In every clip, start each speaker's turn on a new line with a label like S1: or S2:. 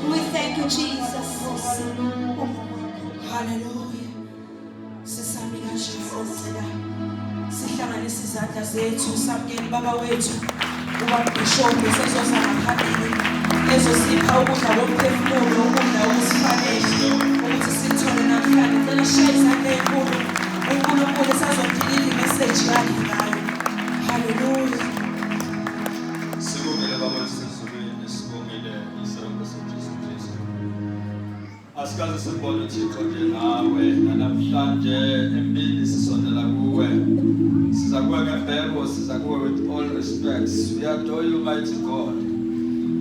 S1: We thank you, Jesus. Hallelujah. Sisambika nje sihlanganise izandla zethu samkeni baba wethu ubabhishophu sezozama phambili ezosipha ukudla komphefumulo ukudla okusifanele ukuthi sithole namhlanje ngicela share izandla enkulu uNkulunkulu esazodilika imessage yakhe ngayo. Hallelujah.
S2: Sibongile baba sesizulwini sibongile isonto seJesu Kristu. Asikaze sibone uThixo nje nawe namhlanje emini sisondela kuwe. Siza kuwe ngembeko, siza kuwe with all respects. We adore you, mighty God.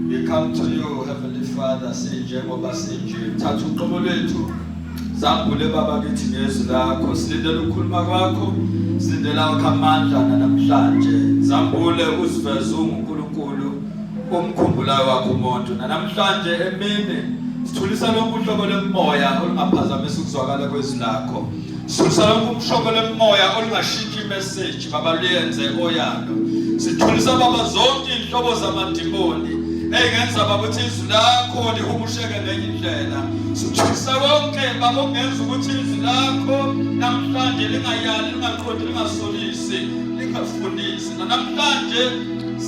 S2: We come to you, Heavenly Father, sinjengoba sinje. Thatha uqobo lwethu. Zambule baba kithi ngezwi lakho. Silindele ukukhuluma kwakho. Silindela amandla namhlanje. Zambule uziveze uNkulunkulu omkhumbulayo wakho umuntu. Namhlanje emini sithulisa lonke uhlobo lomoya olungaphazamisa ukuzwakala kwezwi lakho. Sithulisa lonke uhlobo lomoya olungashintshi imessage baba luyenze oyalo. Sithulisa baba zonke inhlobo zamadimoni engenza baba ukuthi izwi lakho lihumusheke ngenye indlela. Sithulisa konke baba ongenza ukuthi izwi lakho namhlanje lingayali lingaqondi lingasolisi lingafundisi. Namhlanje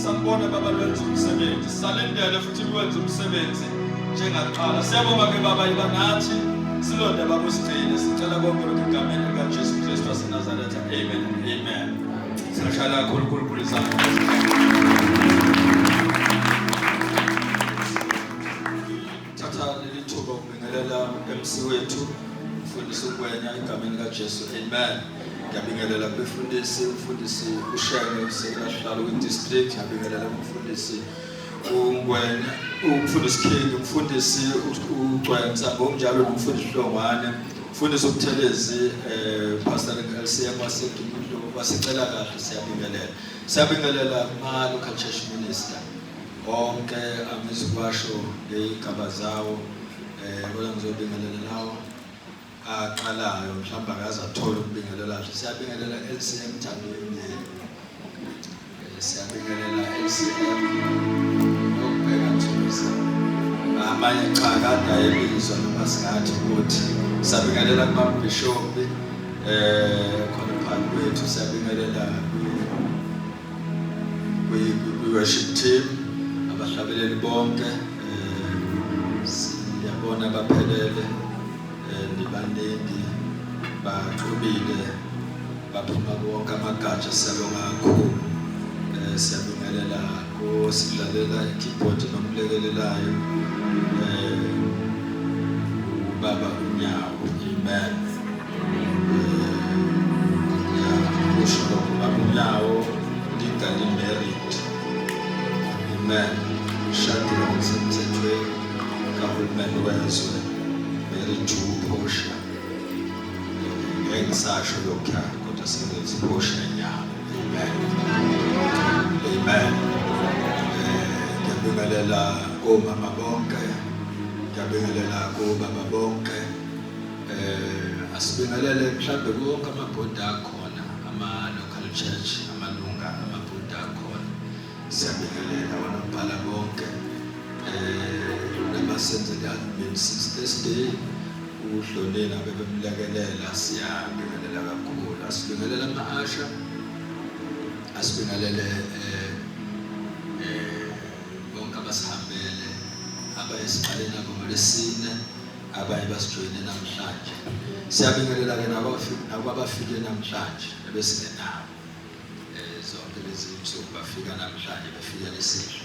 S2: sambona baba lwenza umsebenzi salendele futhi lwenza umsebenzi njengaqala. Siyabonga ke baba iba nathi silonde baba usigcine sicela konke lokhu egameni likaJesu Kristu waseNazaretha. Amen and amen. Siyashaya kakhulu izandla. Thatha leli thuba ukubingelela MC wethu umfundisi ukwenya egameni likaJesu. Amen. Ngiyabingelela kubefundisi umfundisi uShenge usekela sihlalo kwi-district. Ngiyabingelela umfundisi uNgwenya umfundisi King umfundisi uGcwensa ngokunjalo nomfundisi Hlongwane umfundisi uButhelezi Pastor LCM waseDumilo wasicela kahle. Siyabingelela ma local church minister onke amizibasho ngegaba zawo kodwa ngizobingelela lawo aqalayo mhlawumbe akaze athola ukubingelela. Siyabingelela LCM Thandweni, siyabingelela LCM amanye cha kade ayebizwa noma singathi ukuthi siyabingelela kumabhishophi khona phambi kwethu. Siyabingelela kwi-worship team abahlabeleli bonke. Siyabona baphelele nibaningi baxubile baphuma konke amagatsha. Siyabonga kakhulu. Siyabingelela osidlalela ikeyboard nomlekelelayo ubaba uNyawo. Amen. Kusho ubaba uNyawo legally married. Amen. Shadile ngokusemthethweni kahulumeni wezwe married to Portia. Ngeke ngisasho lokhu kodwa singethi Portia Nyawo. Amen. Amen. Ngiyabingelela omama bonke, ngiyabingelela kubaba bonke. Asibingelele mhlawumbe konke amabhodi akhona, ama-local church, amalunga amabhodi akhona. Siyabingelela onombhala bonke. Nabasenzela admin since this day. Uhlonela bebemlekelela, siyabingelela kakhulu. Asibingelela ama-asha, asibingelele bonke abasihambele, abayesiqaleni nabo ngolesine, abaye basijoyine namhlanje. Siyabingelela-ke nabafike namhlanje ebesingenawo. Zonke lezi insuku bafika namhlanje, befika lesidlo.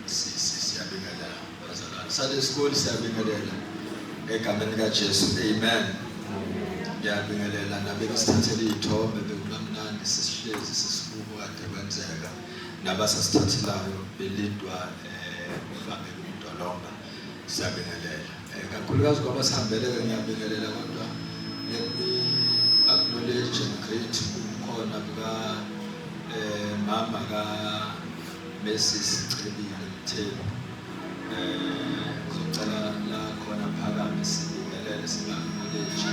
S2: Siyabingelela bazalwane. Sunday school siyabingelela egameni kaJesu. Amen. Ngiyabingelela nabekisithathele iy'thombe bekunamnandi sisihlezi sisibuka kade kwenzeka, nabasasithathelayo belindwa ufambe kumdolomba. Siyabingelela kakhulukazi kwabasihambele-ke ngiyabingelela, kodwa let me acknowledge and greet khona buka mama ka-Mrs. Cebile Mthembu. Ngizocela la khona Phakame sibingelele, singa-acknowledge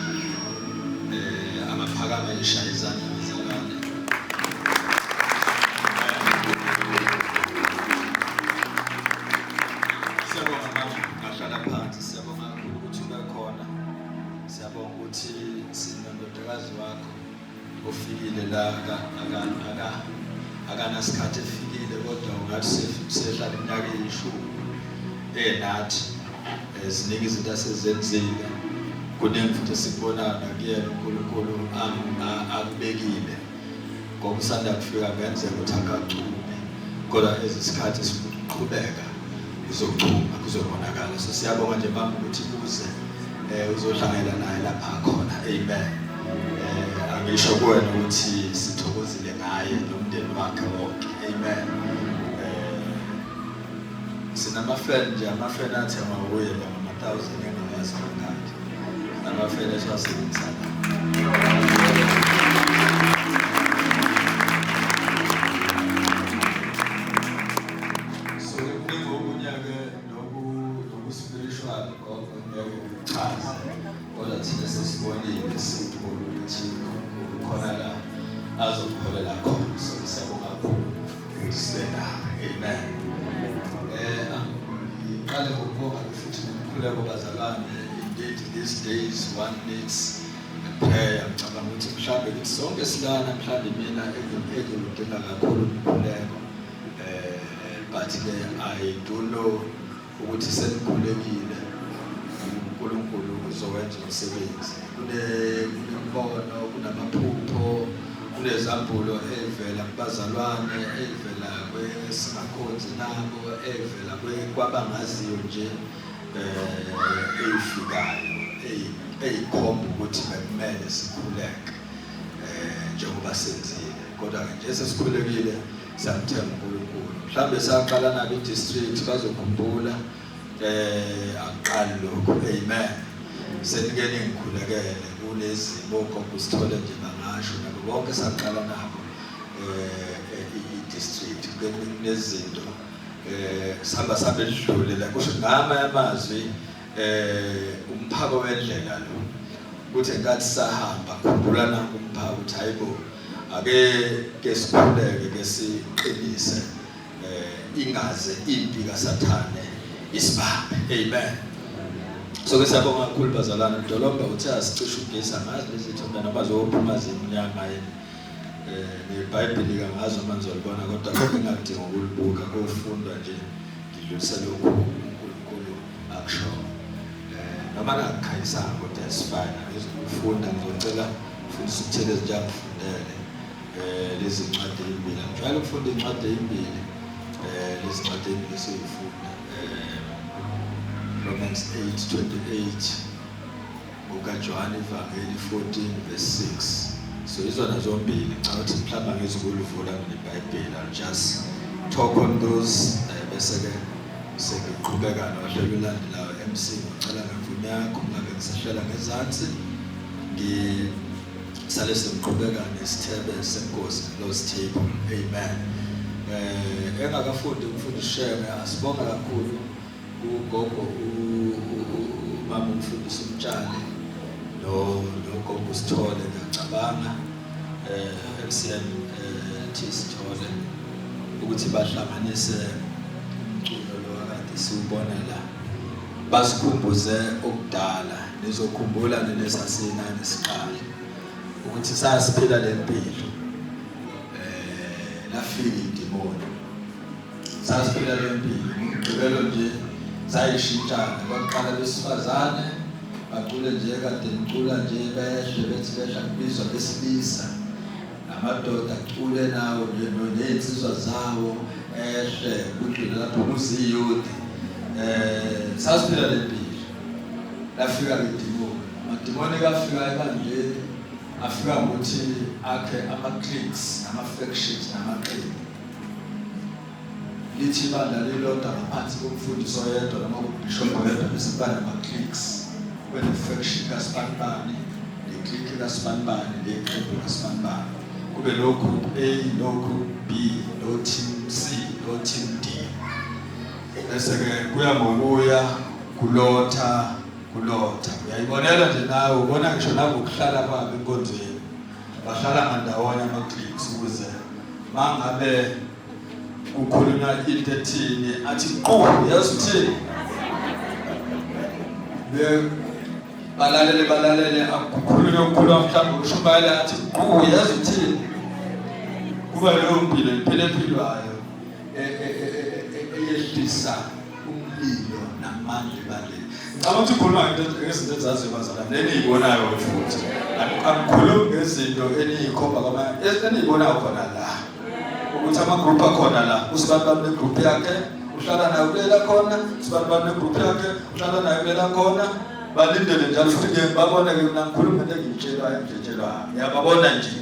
S2: amaphakame ayishaya izandla bezalwane. Siyabonga mama, ngahlala phansi. Siyabonga kakhulu ukuthi ube khona. Siyabonga ukuthi sinondodakazi wakho ofikile la akanasikhathi efikile, kodwa ungathi sehlala iminyaka eyishumi nathi. Ziningi izinto asezenzile, kuningi futhi esikubonayo nakuyena uNkulunkulu akubekile. Ngokusanda kufika ngenzeka ukuthi akacume, kodwa ezisikhathi siqhubeka uzochuma, kuzobonakala. So siyabonga nje mama ukuthi uze uzohlangela naye lapha khona. Amen. Angisho kuwena ukuthi sithokozile ngaye nomndeni wakhe wonke. Amen. Sinama-friend nje, ama-friend athi amawuye ngama-1,000 engawazi ngakade. Ama-friend esiwasebenzisana. So kuningi okunye-ke noku-spiritual okuchaza, kodwa thina sesibonile sikhulu ukuthi khona la azokupholela khona. So siyabonga kakhulu ukuthi sibe nawe. Amen. Ngale ngokubonga futhi ukukhuleka kwabazalwane. Indeed these days one needs a prayer. Ngicabanga ukuthi mhlawumbe kithi sonke silana, mhlawumbe mina engikudinga kakhulu ukukhuleka. But-ke I do know ukuthi senikhulekile uNkulunkulu uzowenza umsebenzi. Kunembono, kunamaphupho, kunezambulo evela kubazalwane, evela kwesingakhonzi nabo, evela kwabangaziyo nje eyifikayo, eyikhomba ukuthi bekumele sikhuleke njengoba senzile. Kodwa-ke nje sesikhulekile, siyamthemba uNkulunkulu. Mhlawumbe saqala nabo i-district bazokhumbula akuqali lokho. Amen. Senikeni ngikhulekele kulezimo okhomba sithole nje bangasho nabo bonke saqala nabo i-district. Kunezinto sihamba edlule la kusho ngama yamazwi umphako wendlela lo ukuthi enkathi sahamba khumbula nangu umphako ukuthi hayibo ake sikhuleke ke siqinise ingaze impi kaSathane isibambe. Amen. So siyabonga kakhulu bazalwane. Mdolomba uthi asicishe ugesi, angazi lezi thombe noma zophuma zimnyama yini. NeBhayibheli kangazo manje olibona, kodwa konke ngakudinga ukulibuka kufundwa nje ngidlulisele lokhu uNkulunkulu akusho. Noma ngakhayisanga kodwa esifana ngizokufunda, ngizocela futhi sithele njalo ufundele lezi ncwadi ezimbili. Ngijwayele ukufunda incwadi ezimbili, lezi ncwadi ezimbili siyifunda Romans 8:28 ukaJohn Ivangeli 14:6. So izona zombili ngicabanga ukuthi mhlawumbe ngizokulivula neBhayibheli. I'll just talk on those bese-ke sengiqhubeka nohlelo olulandelayo. MC ngicela ngemvume yakho ngabe ngisahlela ngezansi sale siqhubeka nesithebe senkosi lo Sithembu. Amen. Engakafundi umfundi Sheme asibonga kakhulu ugogo umama umfundisi umtshali lo gogo Sithole ngiyacabanga MCM Sithole ukuthi bahlanganise umculo lo akade siubona la basikhumbuze okudala nizokhumbula lesasinani siqala ukuthi sasiphila lempilo lafika idimoni sasiphila lempilo ngicela nje sayishintshana baqala besifazane bacule nje kade ngicula nje behle bethi behla kubizwa besilisa amadoda acule nawo nezinsizwa zawo ehle kudlula lapho kuziyodi sasiphila lempilo lafika idimoni amadimoni kafika ebandleni afika ukuthi akhe ama-cliques ama-factions namaqembu lithi ibandla lilodwa ngaphansi komfundisi oyedwa noma kubhishobhi oyedwa bese kuba nama-cliques kube ne-faction kaSibanibani ne-clique kaSibanibani neqembu kaSibanibani kube lo group A no group B no team C no team D bese-ke kuya ngokuya kulotha uyayibonela nje nawe ubona ngisho nangokuhlala kwabo enkonzweni bahlala ngandawonye ama-cliques ukuze mangabe kukhulunywa into ethini athi yazi uthini balalele akukhulunywa ukukhuluma mhlawumbe ushumayela athi yazi uthini kuba leyo mpilo impilwayo eyehlisa umlilo namandla baleni ngicabanga ukuthi ukhuluma ngezinto ezaziyo bazalwane eniyibonayo futhi akukhulumi ngezinto eniyikhomba eniyibonayo khona la ukuthi ama-group akhona la uSibanibani negroup yakhe uhlala nayo kulela khona uSibanibani negroup yakhe uhlala nayo kulela khona balindele njalo futhi ke babona-ke mina ngikhuluma into engiyitshelwayo ngiyababona nje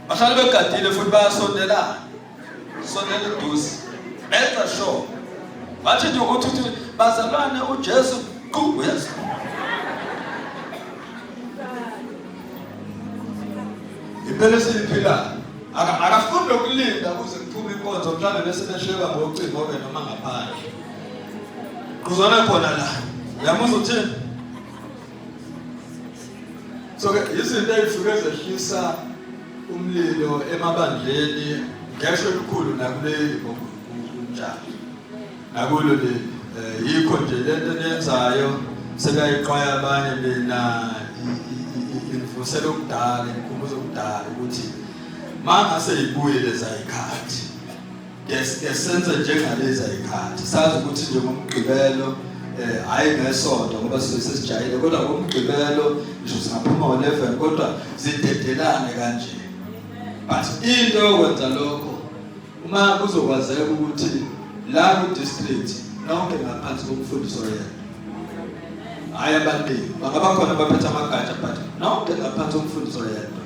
S2: bahlala begadile futhi bayasondelana sondela eduze benza sure bathi nje ukuthi bazalwane uJesu kuyesu impela siyiphila akafundi ukulinda ukuze kuphume inkonzo mhlawumbe bese besheba ngocingo noma ngaphandle kuzona khona la yamuza uthini so ke izinto ezifike zehlisa umlilo emabandleni ngesho elikhulu nakuleli umnjalo nakulo le yikho nje lento nenzayo sekayiqhwaya abanye mina imvuselo okudala inkumbuzo okudala ukuthi mangase ibuye leza ikhathi yesenze njengaleza ikhathi sazi ukuthi nje ngomgqibelo hayi ngesonto ngoba sesijayile kodwa ngomgqibelo ngisho singaphuma ngo11 kodwa zidedelane kanje but into yokwenza lokho uma kuzokwazeka ukuthi la ku district nonke ngaphansi komfundisi oyedwa hayi abaningi bangaba khona baphethe amagatsha but nonke ngaphansi komfundisi oyedwa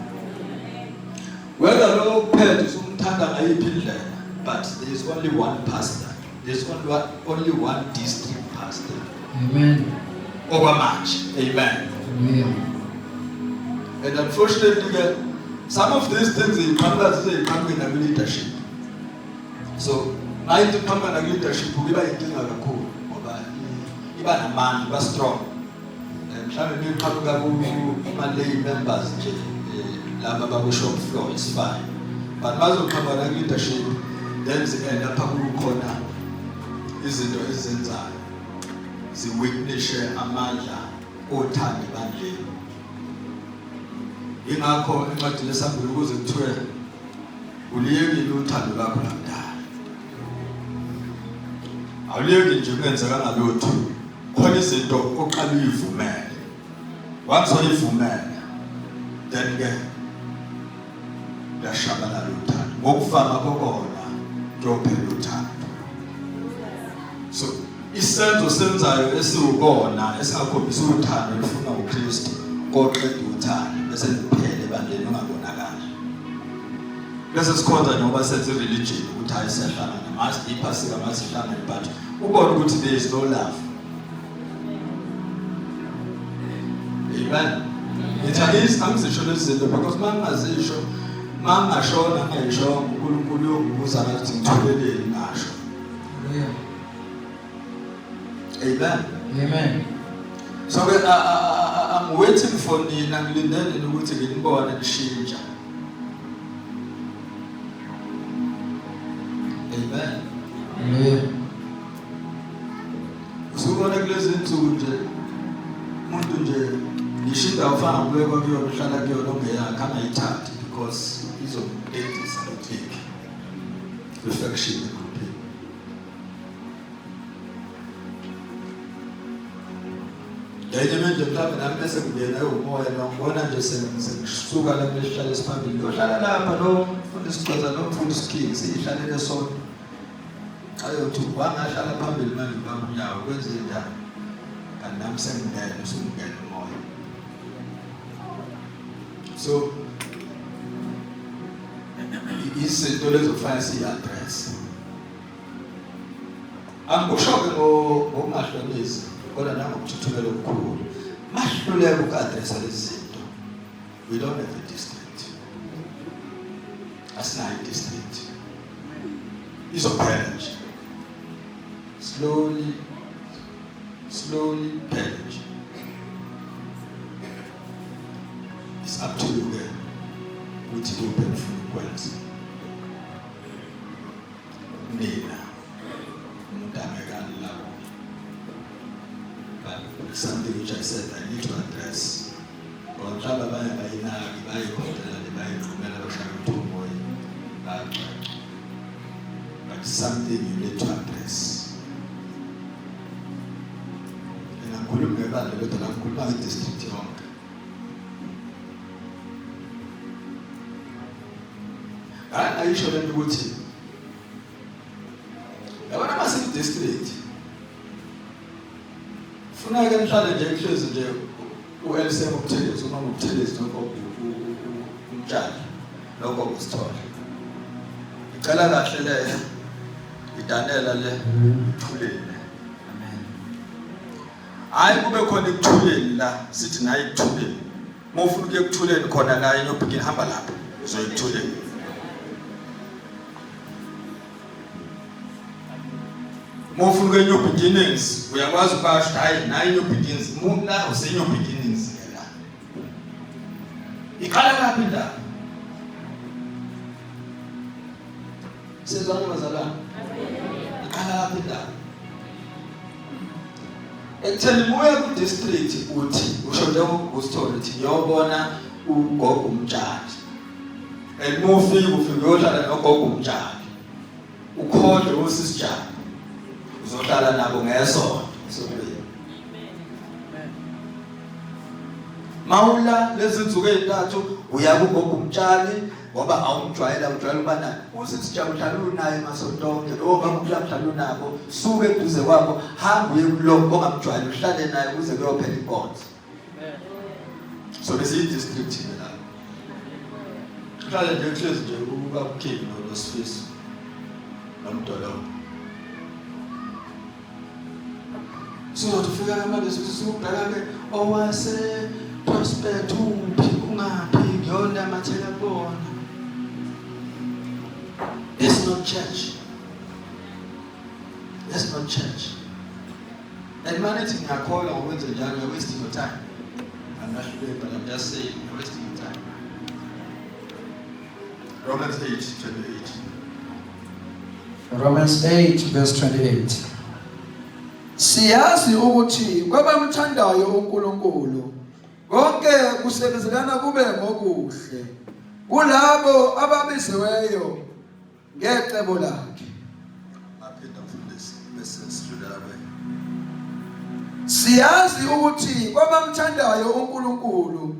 S2: whether lo phethe umthanda ngayiphi indlela but there is only one pastor there is only one district pastor
S3: amen
S2: okwamanje amen and unfortunately some of these things iqhamuka na leadership so nayithi iqhamuka na leadership iba inkinga kakhulu ngoba iba namandla iba strong mhlawumbe iqhamuka kuma-lay members nje laba baku-shop floor is fine but bazoqhamuka na leadership then lapha kukhona izinto ezenzayo ziweaknishe amandla othando ebandleni ingakho encwadini esambulu ukuze kuthiwe uliyekile uthando lwakho lakudala awuliyeki nje kwenzeka ngalutho khona izinto oqala uyivumele once uyivumele then ke lashabalala uthando ngokuvama kokona kuyophela uthando so isenzo senzayo esiwubona esingakhombisa uthando lufuna uKristu koqeda uthando bese liphele bandleni ungabonakala bese sikhonza noma senze religion ukuthi hayi siyahlangana mase iphasika mase sihlangana but ubona ukuthi there is no love amen Ngithabisa angizisho lezi zinto because mangazisho mangashona ngisho uNkulunkulu yokubuza ngathi ngitholeleni ngasho. Amen.
S3: Amen.
S2: So I'm waiting for nina ngilindele ukuthi nginibone lishintsha. Amen.
S3: Amen.
S2: Usubona kulezi insuku nje umuntu nje nishinda ufana kubekwa kuyona uhlala kuyona ongeyakhe angayithathi because izomdedisa nothiki. Reflection kuphela. Manje mhlawumbe nami bese kungena umoya ngibona nje sengisuka la kulesihlala esiphambili ohlala lapha lo mfundi isichaza lo mfundi isikhingi sihlalele sona ayothi wangahlala phambili manje babunyawo kwenze njani kanti nami sengingena usungena umoya. So izinto lezo kufanele siyi-address. Angikusho-ke ngokungahlonisi kodwa nangokuthuthulela okukhulu. Mahluleka uku-addressa lezi zinto. We don't have a district. Asinayo i-district. Izophela nje. Slowly phela nje. It's up to you then. Ukuthi kuphi ufuna ukwenza. Mina umuntu angekani lapho. But something which I said I need to address. Ngoba mhlawumbe abanye bayinaki bayikhohlela bayiqhubela bashaya umoya. But something you need to address. Ngikhuluma ngebala lodwa la ngikhuluma nge-district yonke. Ayisho lento ukuthi yabona mase-district funeka nihlale nje kuhlezi nje u-LSM uButhelezi uma uButhelezi lokho umtshali lokho kusithola. Icela kahle le idanela le ithulele. Hayi kube khona ekuthuleni la sithi nayi ekuthuleni. Uma ufuna ukuye ekuthuleni khona la enyobhekini hamba lapho uzoyithuleni. Uma ufuna ukuya eNew Beginnings uyakwazi ukubasho hayi nayi New Beginnings umuntu la useNew Beginnings la. Iqala lapha indaba. Sizwana bazalwane. Iqala lapha indaba. Ekutheni moya ku district uthi usho nje ukusithola uthi ngiyobona ugogo umtshali. Ufika uyohlala nogogo umtshali. Ukhohle usisijali. Uzohlala nabo ngesonto sobili. Mawula lezi nsuku ezintathu uya kugogo umtshali ngoba awumjwayela ujwayela ubana usisijali uhlala unaye masontonke ngoba umhlala unabo suke eduze kwakho hamba uye kuloko ongamjwayela uhlale naye ukuze kuyophela inkonzo. So bese i-district la. Uhlala nje kuhlezi nje ukaKing noSifiso nomdololo. So tufika manje sisubheka ke owase prospect uphi ungaphi ngiyona mathela bona. It's not church. It's not church. And managing ngiyakholwa ngokwenza njalo you're wasting your time. I'm not sure but I'm just saying you're wasting your time. Romans 8:28.
S3: Romans 8 verse 28. Siyazi ukuthi kwabamthandayo uNkulunkulu konke kusebenzelana kube ngokuhle kulabo ababiziweyo ngecebo lakhe.
S2: Maphinda mfundisi bese sidlula lapha.
S3: Siyazi ukuthi kwabamthandayo uNkulunkulu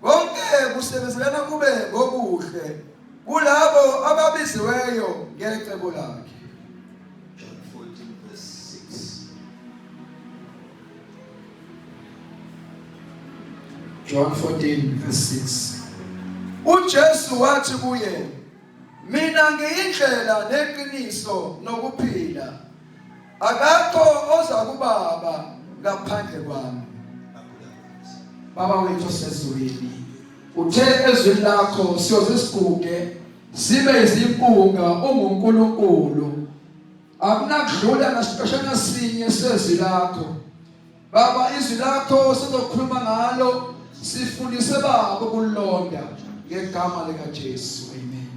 S3: konke kusebenzelana kube ngokuhle kulabo ababiziweyo ngecebo lakhe. John 14 verse 6. uJesu wathi kuye, mina ngiyindlela neqiniso nokuphila. Akakho oza kuBaba ngaphandle kwami. Baba wethu osezulwini uthe ezwini lakho siyoze siguge sibe izimpunga unguNkulunkulu akunakudlula nasiqeshana sinye sezwi lakho Baba izwi lakho sizokhuluma ngalo sifundise babo kulonda ngegama lika Jesu amen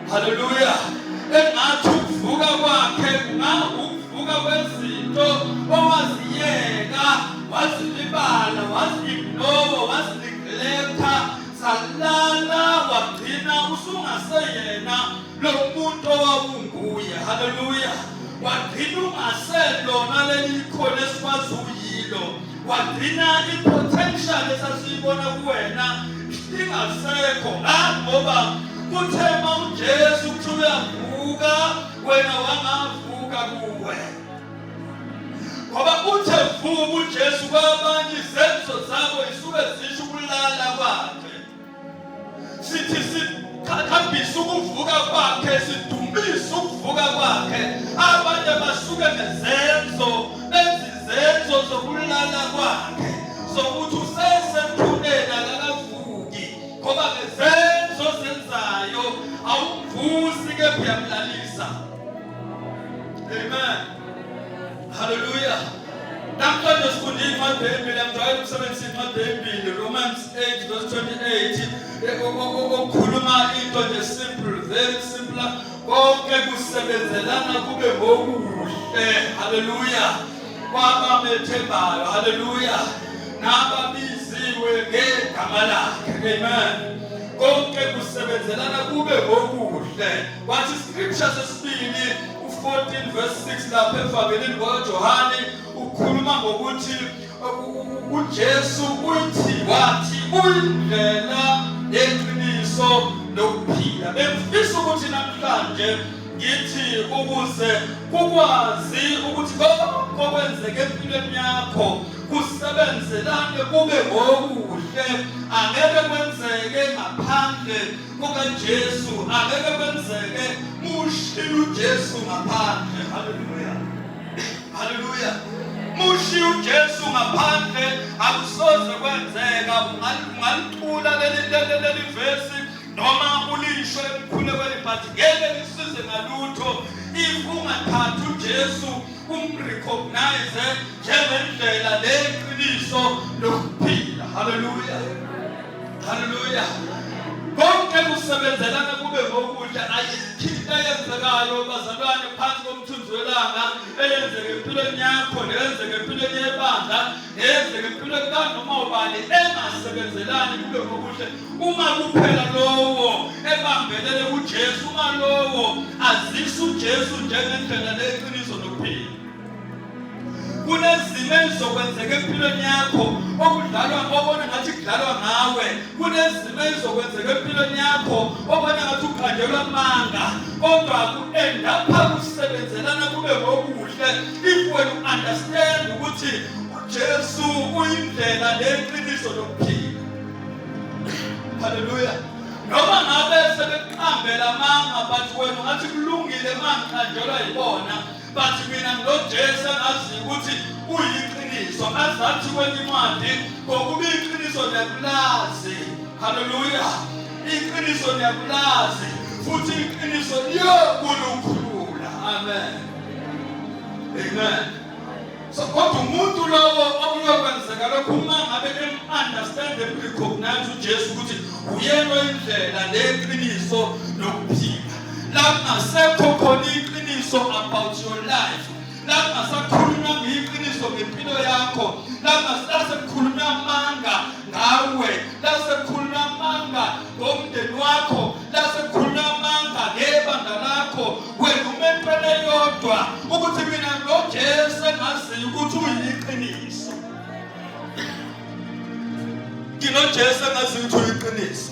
S2: Hallelujah. Engathi ukuvuka kwakhe kungavuka kwezinto owaziyeka wazilibala waziignore wazineglect salala wagcina usungaseyena lo muntu owawunguye. Hallelujah. Wagcina ungaselona leli khona esikwazi uyilo wagcina ipotential esasiyibona kuwena ingasekho ngoba kuthema uJesu kuthi uyavuka wena wangavuka kuwe ngoba uthe vuka uJesu kwabanye izenzo zabo isuke zisho ukulala kwakhe sithi sikhambisa ukuvuka kwakhe sidumisa ukuvuka kwakhe abanye basuke nezenzo ezizenzo zokulala kwakhe sokuthi usesemthuneni akakavuki ngoba ngezenzo zenzayo awuvusi ke phiyamlalisa. Amen. Hallelujah. Namhlanje sifunde incwadi embili amjwayele ukusebenzisa incwadi embili Romans 8:28 okukhuluma into nje simple very simple konke kusebenzelana kube ngokuhle. Hallelujah. Kwabamethembayo. Hallelujah. Nababiziwe ngegama lakhe. Amen. Konke kusebenzelana kube ngokuhle. Wathi scripture sesibili u14:6 lapha evangelini kaJohane ukhuluma ngokuthi uJesu uthi wathi uyindlela yeqiniso lokuphila. Bengifisa ukuthi namhlanje ngithi ukuze ukwazi ukuthi konke okwenzeke empilweni yakho kusebenzelane kube ngokuhle kukaJesu angeke kwenzeke mushiye uJesu ngaphandle. Hallelujah. Hallelujah. Mushiye uJesu ngaphandle akusoze kwenzeka. Ungalithula leli verse noma ulisho emkhulekweni but ngeke lisize ngalutho if ungathatha uJesu umrecognize njengendlela leqiniso lokuphila. Hallelujah. Hallelujah. Konke kusebenzelana kube ngokuhle ayikho eyenzekayo bazalwane phansi komthunzi welanga eyenzeke empilweni yakho neyenzeke empilweni yebandla neyenzeke empilweni kanoma ubani engasebenzelani kube ngokuhle uma kuphela lowo ebambelele kuJesu, uma lowo azisa uJesu njengendlela leqiniso lokuphila. Kunezimo ezizokwenzeka empilweni yakho okudlalwa obona ngathi kudlalwa ngawe. Kunezimo ezizokwenzeka empilweni yakho obona ngathi ukhanjelwa amanga kodwa ku-endapha kusebenzelana kube ngokuhle if when you understand ukuthi uJesu uyindlela leqiniso lokuphila. Hallelujah. Noma ngabe sebeqambela amanga but wena ngathi kulungile mangikhanjelwa yibona but mina noJesu ngazi ukuthi uyiqiniso. Azathi kwencwadi ngokuba iqiniso liyabulazi. Hallelujah. Iqiniso liyabulazi futhi iqiniso liyokulukhulula. Amen. Amen. So kodwa umuntu lowo okuyokwenzeka lokho uma ngabe understand and recognize uJesu ukuthi uyena indlela leqiniso lokuphila. La ngasekho khona iqiniso about your life. La ngasakhuluma ngeqiniso ngempilo yakho. La ngasakhuluma amanga ngawe. La sakhuluma amanga ngomndeni wakho. La sakhuluma amanga ngebandla lakho. Wena umentwana yodwa ukuthi mina noJesu ngazi ukuthi uyiqiniso. NginoJesu ngazi ukuthi uyiqiniso.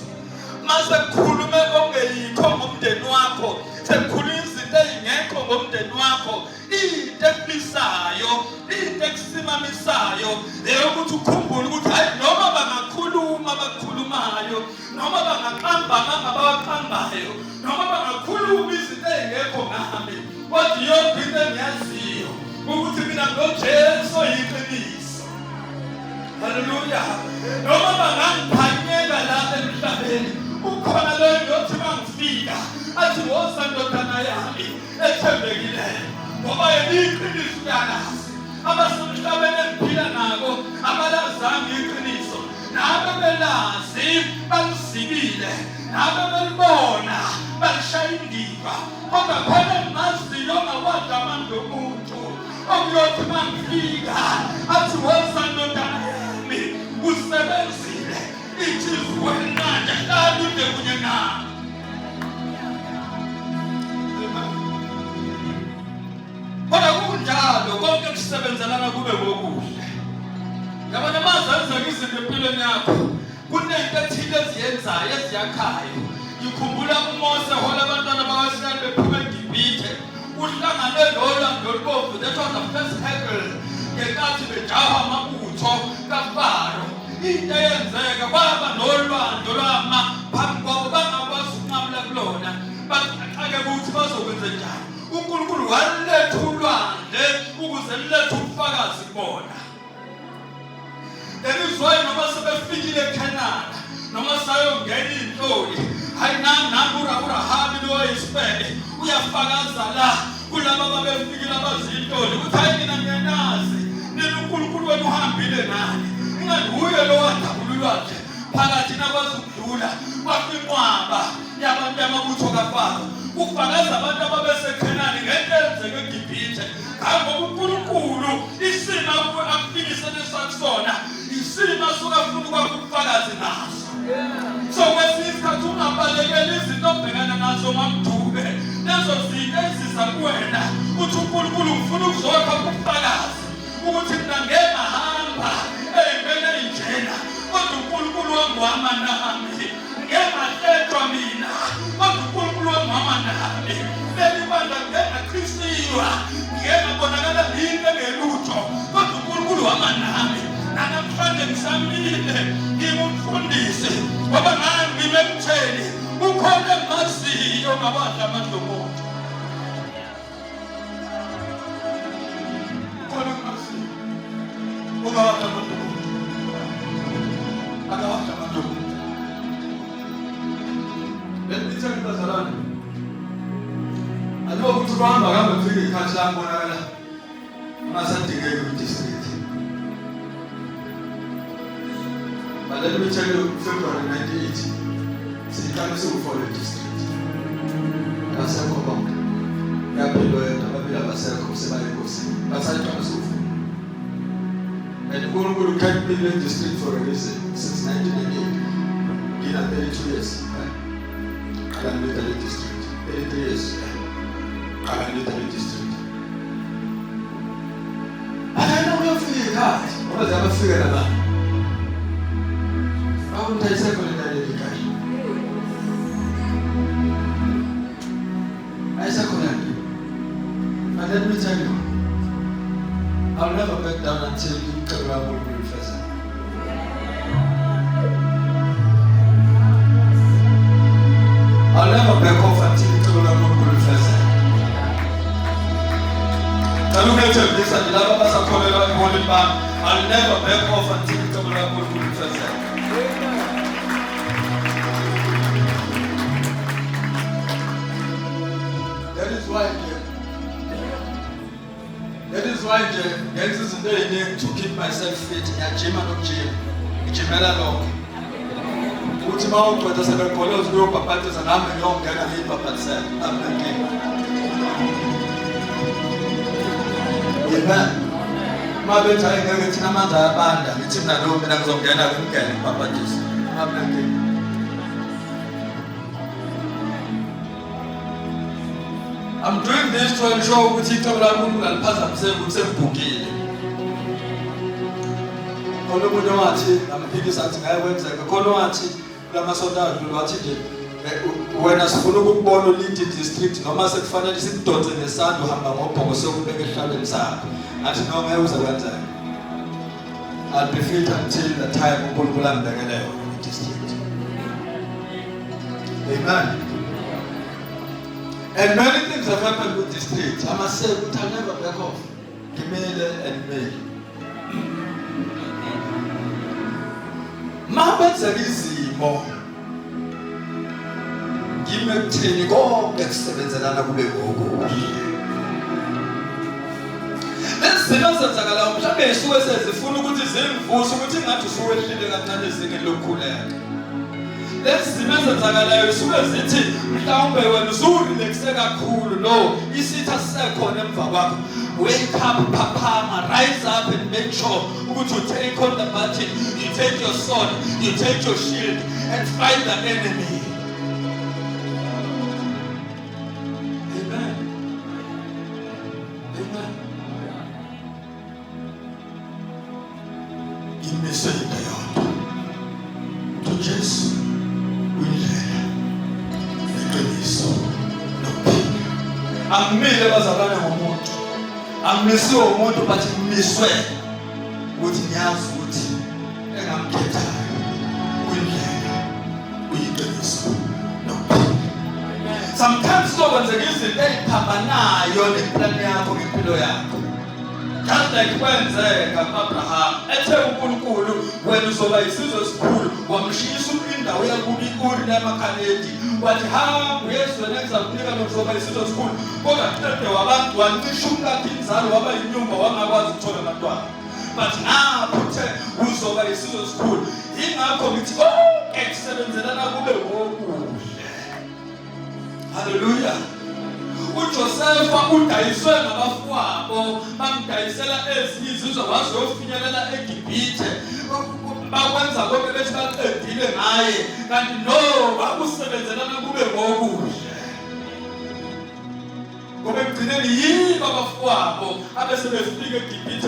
S2: Mase khulume ongeyikho ngomndeni wakho, sekukhuluma izinto ezingekho ngomndeni wakho, into ekulisayo, into ekusimamisayo, leyokuthi ukhumbule ukuthi hayi noma bangakhuluma abakhulumayo, noma bangaqamba abaqambayo, noma bangakhuluma izinto ezingekho ngami, kodwa yonke into engiyaziyo ukuthi mina noJesu yiqiniso. Hallelujah. Noma bangangiphanyela la emhlabeni ukhona lo yothi mangifika athi wosandodana yami ethembekileyo ngoba yiqiniso yalazi abasemhlabeni engiphila nabo abalazanga iqiniso nabo belazi balizibile nabo belibona balishaya indiva kodwa khona engimaziyo ngakwazi amandla omuntu okuyothi mangifika athi wosandodana yami usebenzile ithi wena hlala ude kunye nami. Kodwa kunjalo konke kusebenzelana kube ngokuhle. Yabona mazenza izinto empilweni yakho kunento ethile eziyenzayo eziyakhayo. Ngikhumbula uMose hola abantwana bakwaSirayeli bephuma eGibhithe uhlangane noLwandle Olubomvu. That was the first hurdle ngenkathi bejaha amabutho kaFaro. Into eyenzeka kwaba nolwandle lwama phambi kwabo bangakwazi ukunqamula kulona baqake ukuthi bazokwenza njani. uNkulunkulu waletha ulwandle ukuze lilethe ubufakazi kubona. Elizwe noma sebefikile eKhanani noma sayongena inhloli hayi nami uRahabi lo oyisipele uyafakaza la kulabo ababefikile abazinhloli ukuthi hayi mina ngiyanazi nina uNkulunkulu wenu uhambile nani. Ingaduye lo wadabula ulwandle phakathi nakwazi ukudlula kwafinqwaba yabantu amabutho kaFaro kufakaza abantu ababeseKhanani ngento eyenzeke eGibhithe. Ngoba uNkulunkulu isimo akufikise lesakusona isimo sokafuna ukufakazi naso. So kwesikhathi ungabalekeli izinto obhekana nazo ngamdube lezo zinto ezisa kuwena uthi uNkulunkulu ufuna ukuzokha ubufakazi ukuthi mina ngengahamba ey'ntweni ey'njena kodwa uNkulunkulu wangihamba nami ngengahlethwa mina kodwa uNkulunkulu wangihamba nami leli bandla ngengakhristiwa ngengabonakala into engelutho kodwa uNkulunkulu wahamba nami. Namhlanje ngisamile ngingumfundisi ngoba ngimi ekutheni ukhona engimaziyo ngabadla amandla omuntu. Ukhona engimaziyo ungabadla amandla omuntu. Akabadla amandla omuntu. Let me tell you bazalwane. Alo ukuthi kuhamba kambe kufika ikhathi la ngibonakala masadingeke ku-district. But let me tell you, February 98, siyiqale sekufollow district. Abasekho bonke. Yaphilo yedwa ababili abasekho sebayekosini. Basaqala sekufollow. And uNkulunkulu kept me in the district for a reason. Since 1998, ngina 32 years. I am in the district. 33 years. I am in the district. I know we have figured out. What have I figured out? How would I say for the dedication? I said, and let me tell you, I'll never back down until you come around with me first. I'll never back off until you come around with me first. I'll never back off until you come around with me first. That is why this is the name to keep myself fit. I gym and gym. Gymela long. Ultima ukwenda sebe kolos go papate zaname yong gana ni papatse. Amen. Amen. Mabe thayi ngeke thina amandla abanda ngithi mina lo mina ngizongena ngingene papatise. Amen. I'm doing this to ensure ukuthi icebo lamuntu aliphazamiseki ukuthi sebhukile. Khona umuntu wathi amaphikisi athi ngayekwenzeka khona wathi lamasonto adlula wathi nje wena sifuna ukubona uLindi district noma sekufanele sikudonse nesandla uhamba ngobhoko sokubeka ehlalweni sakho. Athi noma ngeke uzakwenzeka. I'll be fit until the time uNkulunkulu ambekele yona district. Amen. And many things have happened with this state. I must say, I'll never back off. Kimele and me. Mabenza izimo. Ngimekuthini konke kusebenzelana kube ngoku. Lesizimo senzakala mhlawumbe isuke sezifuna ukuthi zimvuse ukuthi ngathi usuwehlile kancane ezingeni lokukhuleka. Lesizimo senzakalayo isuke zithi mhlawumbe wena usurelaxe kakhulu no isitha sisekhona emva kwakho. Wake up papa, rise up and make sure ukuthi you take on the battle, you take your sword, you take your shield and fight the enemy. Amen. Amen. Imesenda yote to Jesu uyindlela neqiniso nokuphila. Angimile bazalwane ngomuntu. Angimisiwe umuntu but ngimiswe ukuthi ngiyazi ukuthi engamkhethayo uyindlela uyiqiniso nokuphila. Sometimes sokwenzeka izinto eziphambanayo neplan yakho ngempilo yakho. Just like kwenzeka Abraham ethe uNkulunkulu wena uzoba isizwe esikhulu wamshisa indawo yakubi Uri lamakhaledi wathi hamba uYesu nezakunika lokuzoba isizwe esikhulu kodwa qede wabantu wancisha umkakhe inzalo waba inyumba wangakwazi ukuthola abantwana but now uthe uzoba isizwe esikhulu ingakho ngithi konke kusebenzelana kube ngokuhle. Hallelujah. uJosepha udayiswe ngabafowabo bamdayisela ezinye izizwe waze uyofinyelela eGibhithe bakwenza konke lethi baqedile ngaye kanti no bakusebenzelana kube ngokuhle ngoba egcineni yibo abafowabo abesebefika eGibhithe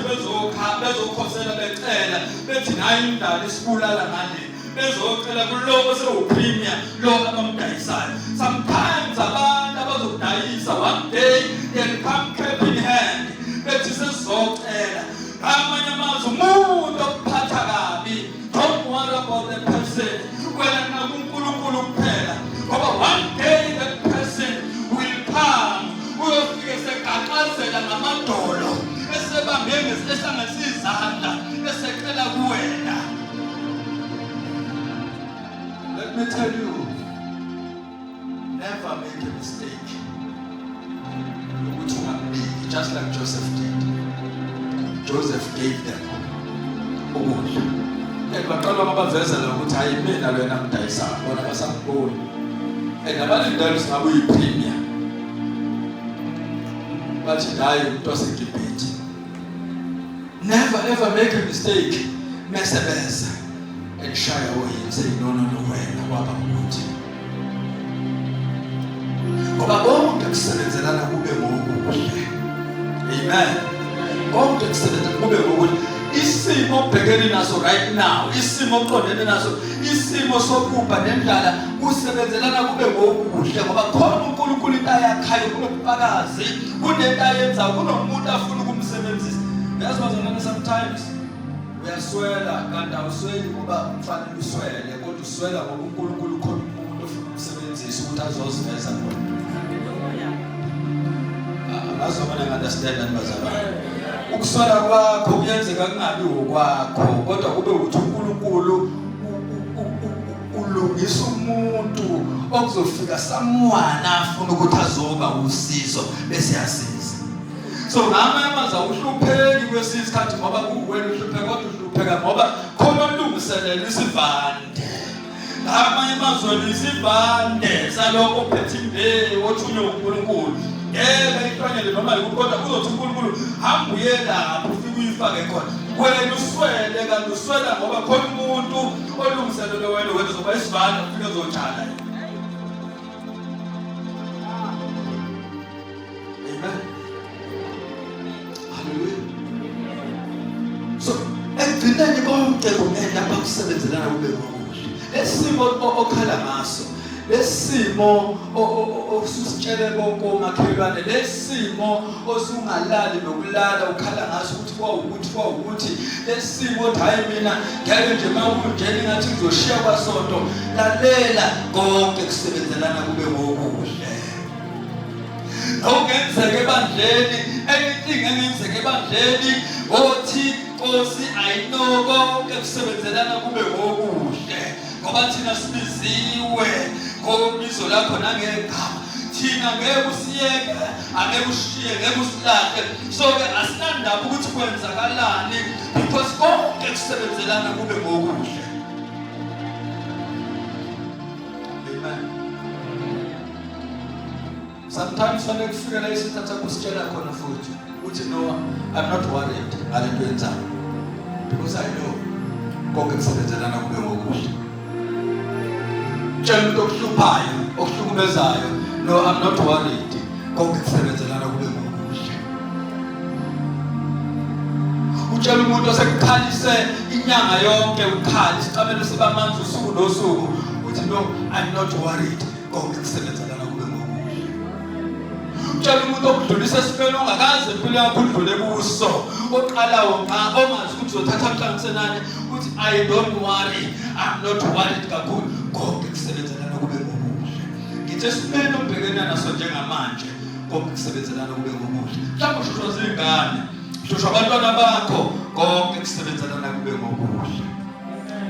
S2: bezokhosela becela bethi nayi indala isibulala ngale bezocela kulowo sewupremier lo abamdayisayo. Sometimes abantu abazodayisa one day they come cap in hand bethi sesizocela amanye amazwi umuntu ophatha kabi don't worry about the person wena nakuNkulunkulu kuphela ngoba Let me tell you, never make a mistake. Just like Joseph did. Joseph gave them ukudla. Baqala abavezela ukuthi hayi mina lona ngidayisa bona basamboni. Nabalindele singabe uyipremier. Bathi hayi umuntu waseGibhithe. Never ever make a mistake. Mesebenza and shy away and say no wena waba ukuthi. Ngoba bonke kusebenzelana kube ngokuhle. Amen. Konke kusebenza kube ngokuthi isimo obhekene naso right now, isimo oqondene naso, isimo sokuba nendlala kusebenzelana kube ngokuhle ngoba khona uNkulunkulu into ayakhayo kunobufakazi, kunento ayenza, kunomuntu afuna ukumsebenzisa. Yazi bazalwane, sometimes uyaswela kanti awusweli kuba kufanele uswele, kodwa uswela ngoba uNkulunkulu khona umuntu ofuna ukumsebenzisa ukuthi azoziveza khona. Azobona understand bazalwane. Ukuswela kwakho kuyenzeka kungabi okwakho, kodwa kube ukuthi uNkulunkulu ulungisa umuntu okuzofika someone afuna ukuthi azoba usizo bese yasiza. So ngamamaza uhlupheki kwesisikhathi ngoba kuwena uhlupheka, kodwa uhlupheka ngoba khona olungiselela isivande. Ngamanye amazwi isivande saloko ophethe imbewu othunye uNkulunkulu. Ihlonyele noma kodwa kuzothi uNkulunkulu hamba uye lapho ufike uyifake khona. Wena uswele kanti uswela ngoba khona umuntu olungiselele wena uzoba isivande ufike uzotshala. Amen. Hallelujah. So ekugcineni konke kumele lapha kusebenzelana kube ngokuhle. Lesimo okhala ngaso, lesimo osusitshele komakhelwane, lesimo osungalali nokulala ukhala ngaso ukuthi kwawukuthi lesimo hayi mina ngeke nje mawunjeni ngathi ngizoshiya kwaSonto. Lalela konke kusebenzelana kube ngokuhle. Okungenzeka ebandleni, anything engenzeka ebandleni othi Nkosi I know konke kusebenzelana kube ngokuhle ngoba thina sibiziwe ngobizo lakho nangegama. Thina ngeke usiyeke, angeke ushiye, ngeke usilahle. So ke asinandaba ukuthi kwenzakalani because konke kusebenzelana kube ngokuhle. Amen. Sometimes fanele kufika la isithatha kusitshela khona futhi uthi no, I'm not worried ngalento yenzayo because I know konke kusebenzelana kube ngokuhle. Tshela umuntu okuhluphayo, okuhlukumezayo, no, I'm not worried konke kusebenzelana kube ngokuhle. Utshela umuntu osekukhalise inyanga yonke ukhala isicabelo sibamanzi usuku nosuku uthi no, I'm not worried konke kusebenzelana kube ngokuhle. Utshela umuntu okudlulisa esiphelweni ongakaze impilo yakho udlule kuso oqalayo ongazi ukuthi uzothatha mhlanganise nani uthi I don't worry, I'm not worried kakhulu konke kusebenzelana kube ngokuhle. Ngithe siphelweni obhekene naso njengamanje konke kusebenzelana kube ngokuhle. Mhlawumbe ushushwa zingane, ushushwa abantwana bakho konke kusebenzelana kube ngokuhle.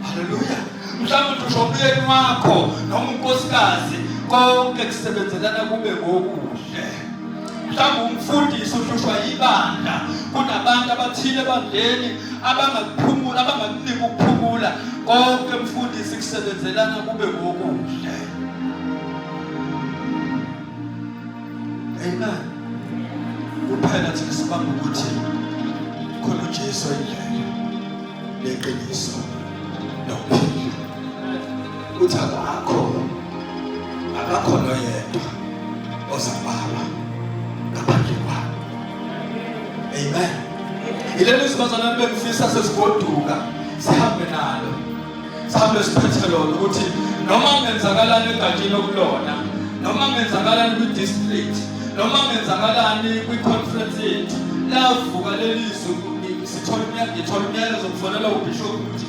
S2: Hallelujah. Mhlawumbe ushushwa umyeni wakho noma unkosikazi konke kusebenzelana kube ngokuhle. Mhlawumbe umfundisi uhlushwa ibandla, kunabantu abathile ebandleni abangakuphumula, abangakunika ukuphumula, konke umfundisi kusebenzelana kube ngokuhle. Amen. Kuphela thina sibamba ukuthi khona uJesu indlela leqiniso nokuphila. Uthi akakho noyedwa ozababa ngaphandle kwakhe. Amen. Ilelo sibazana bengifisa sesigoduka sihambe nalo. Sihambe siphethe lona ukuthi noma kungenzakalani egatsheni okulona, noma kungenzakalani kwi-district, noma kungenzakalani kwi-conference yethu, lavuka lelizwe ngithola umyalezo kufonela ubishop ukuthi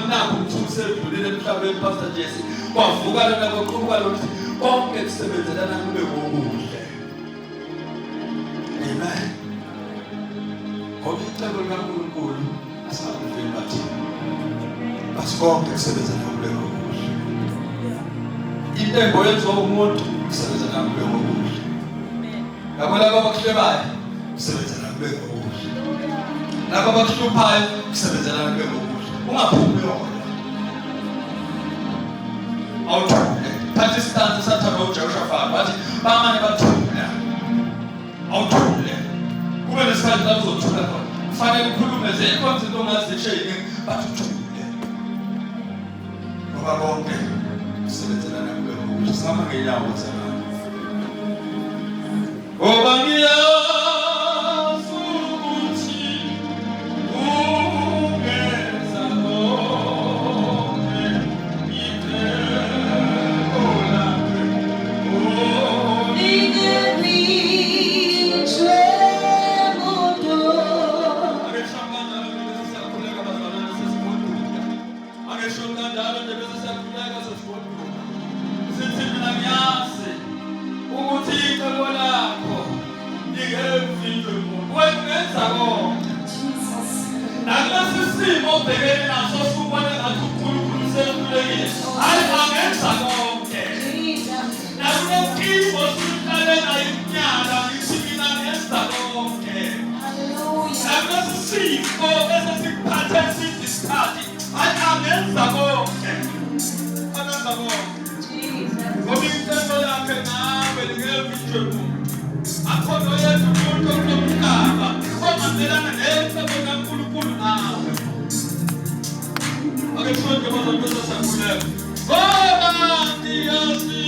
S2: nakho umthuko sedlulile emhlabeni Pastor Jesse kwavuka lona koqubuka lokuthi konke kusebenzelana kube ngokuhle. Amen. Ngoba icebo likaNkulunkulu asakhuluma bathi basikonke kusebenzelana kube ngokuhle. intengo yenziwa umuntu usebenza nawe ngokuhle. Yabo laba abakuhlebayo usebenza nawe ngokuhle. Laba abakuhluphayo usebenza nawe ngokuhle. Ungaphumi yona. Awuthule. Thatha istanza sathana uJehoshaphat wathi bamane bathula. Awuthule. Kube nesikhathi lapho uzothula khona. Kufanele ukhulume izinto into ongazishiye bathi uthule. Ngoba bonke usebenza nawe ngokuhle. Sama ngeyawo sana. Ngoba ngiyazi ukuthi ungenza konke ngithemba lakhe.
S1: Ningelishwe moto.
S2: Akeshongana nje siyakhuleka bazalwane sesikhuleka. Akeshongana nje siyakhuleka sesikhuleka. Sithi mina ngiyazi ukuthi icebo lakho lingevinjwe umuntu. Wenza konke. Nakulesi simo obhekene naso subone ngathi uNkulunkulu usekhulekile. Hayi angenza konke. Nakule mpilo sihlale nayo iminyaka ngithi mina ngenza konke. Nakulesi sifo esesikuphathe isikhathi. Hayi angenza konke. Angenza konke. Ngoba icebo lakhe nawe lingevinjwe umuntu. Akhono yethu umuntu onomhlaba ongamelana necebo kaNkulunkulu nawe. Akeshonke bazalwane sakhuleka. Ngoba ngiyazi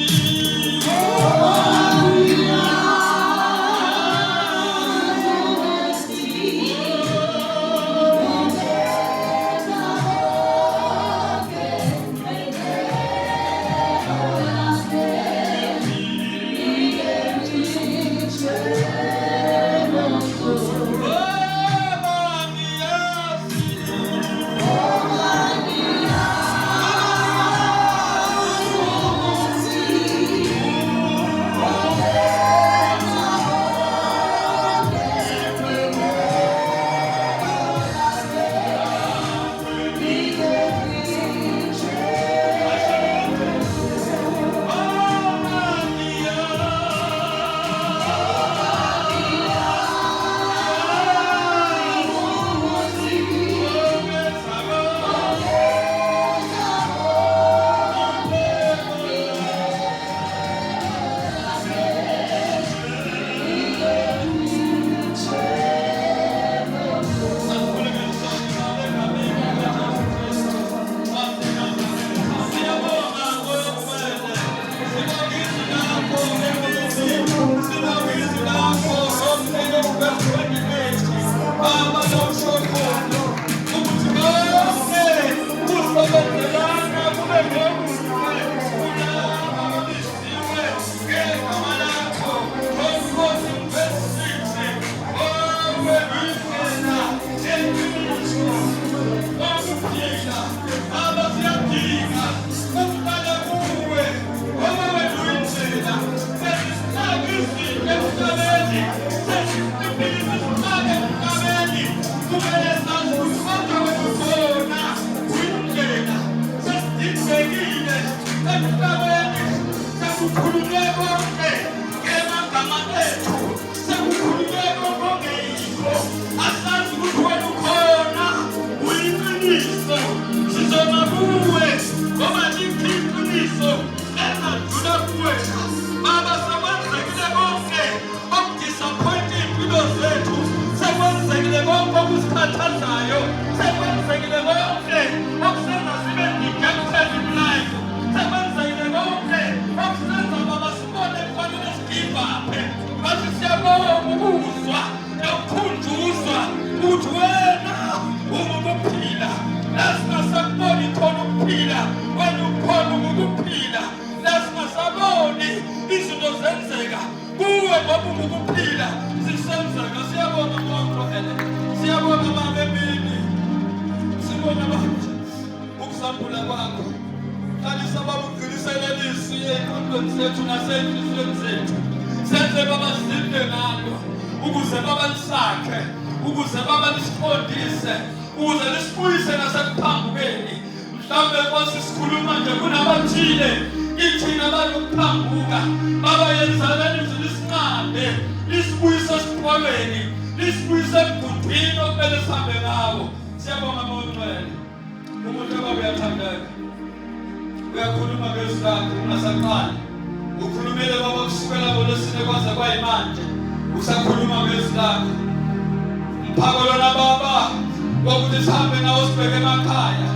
S2: ukuze babalisakhe ukuze babaliqondise ukuze lisibuyise nasekuphambukeni mhlawumbe kwasisikhuluma nje kunabathile Ithina balokuphambuka baba yenzalani izinqande lisibuyisa esiqolweni lisibuyisa ebudwini okumele sihambe ngawo. Siyabonga mawucwele umuntu obabe uyathandeka uyakhuluma ngezwi lakho ungasaqali ukhulumile baba kusukela ngolosine kwaze kwayimanje usakhuluma ngezwi lakho mphako lona baba wokuthi sihambe nawo sibheke emakhaya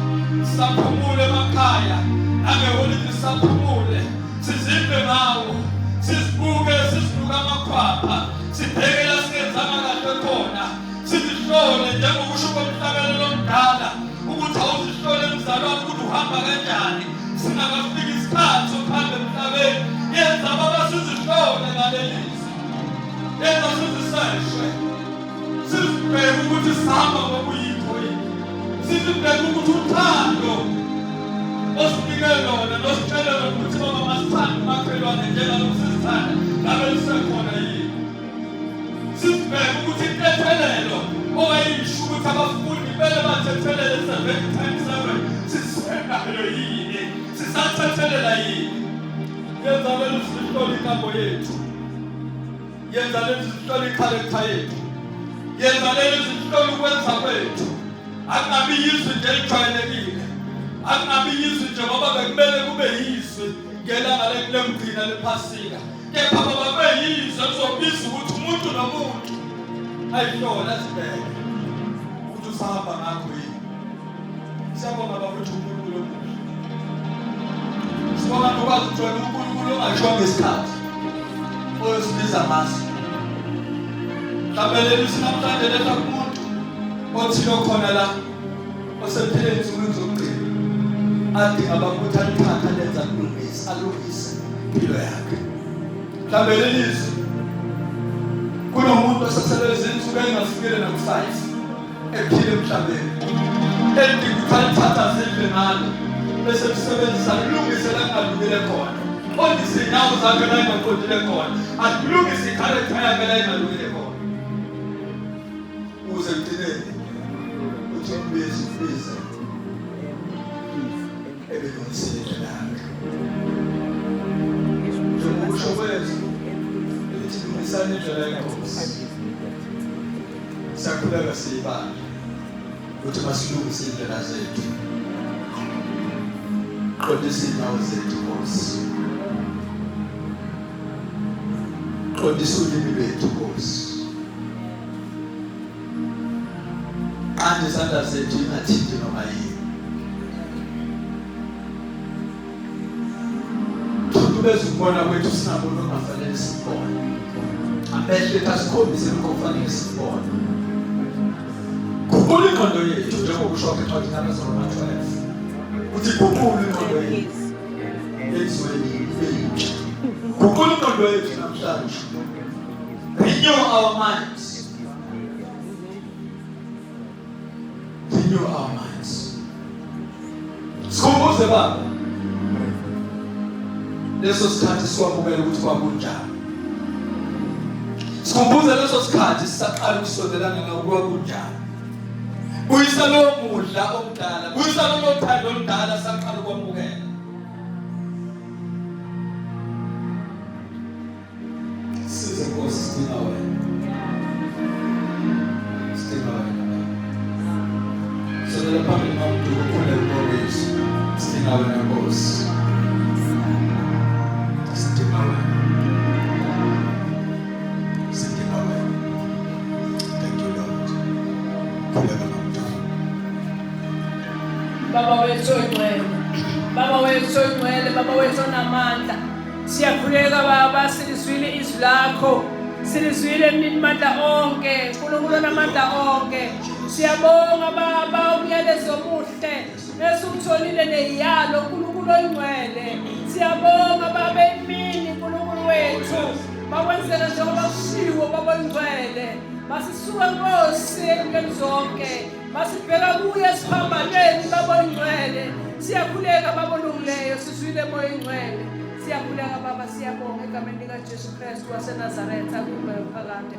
S2: sisaphumule emakhaya nangeholide sisaphumule sizimbe ngawo sizibuke sizibuka amakhwapha sibheke la singenzanga kahle khona sizihlole njengokusho komhlabelelo omdala ukuthi awuzihlole emzalwane ukuthi uhamba kanjani singakafiki isikhathi sokuhamba emhlabeni. Yenza baba sizihlole ngalelizwi yenza siziseshwe sizibheke ukuthi sihamba ngokuyikho yini sizibheke ukuthi uthando osinike lona nositshela ukuthi baba masithande umakhelwane njengalokhu sizithanda ngabe lisekhona yini. Sizibheke ukuthi intethelelo owayisho ukuthi abafundi kumele bathethelele 7 sisenayo yini sisathethelela yini. Yenza leli sihlole inkambo yethu yenza leli sihlole ikharektha yethu yenza leli sihlole ukwenza kwethu akungabi yizwi nje elijwayelekile akungabi yizwi nje ngoba bekumele kube yizwi ngelanga lemgcina lephasika kepha baba kube yizwi elizobiza ukuthi umuntu nomuntu ayihlole azibheke ukuthi usahamba ngakho yini. Siyabonga bafethu uNkulunkulu omuhle sibonga nokwazi ukujwayela uNkulunkulu ongashongo isikhathi oyosibiza ngaso mhlawumbe sinamhlanje letha kumuntu othile khona la osempilweni insukwini zokugcina adinga abantu alithatha lenza alungise impilo yakhe. Mhlawumbe lelizwi kunomuntu osesebenza insuku engafikile naku5 ephile emhlabeni edinga ukuthi alithatha zidle ngalo bese kusebenzisa lungise la kungalungile khona ondise inyawo zakhe la ingaqondile khona akulungise ikharektha yakhe la ingalungile khona ukuze kugcineni uthi ubize ebelungisile lakhe njengokusho kwethu elithi lungisani indlela yenkosi siyakhuleka siyibala ukuthi masilungise indlela zethu qondisa inyawo zethu Nkosi qondisa ulimi lwethu Nkosi ande izandla zethu ingathinti noma yini thulubeza ukubona kwethu sinabona ongafanele sibone amehlo ethu asikhombise ngokufanele sibone guqula ingqondo yethu njengokusho encwadini yabaRoma 12 uthi guqula ingqondo yethu ezweni lethu guqula ingqondo yethu namhlanje renew our minds renew our minds. Sikhumbuze baba leso sikhathi sikwamukela ukuthi kwakunjani sikhumbuze leso sikhathi sisaqala ukusondelana nakuwa kunjani buyisa lo mudla omdala buyisa lo thando omdala saqala ukwamukela size Nkosi sidinga wena sondela phambili mawuthi ukhule ngokwesu sidinga wena Nkosi sidinga wena thank you Lord khuleka
S1: Baba wethu ongcwele Baba wethu ongcwele Baba wethu onamandla siyakhuleka baba silizwile izwi lakho silizwile imandla onke uNkulunkulu onamandla onke siyabonga baba umyalezo omuhle esutholile neyalo uNkulunkulu ongcwele siyabonga baba emini uNkulunkulu wethu bakwenzela njengoba kushiwo baba ongcwele masisuka Nkosi empilweni zonke masibheka kuye siphambaneni baba ongcwele siyakhuleka baba olungileyo sizwile moya ongcwele siyakhuleka baba siyabonga egameni likaJesu Kristu waseNazaretha akube phakade.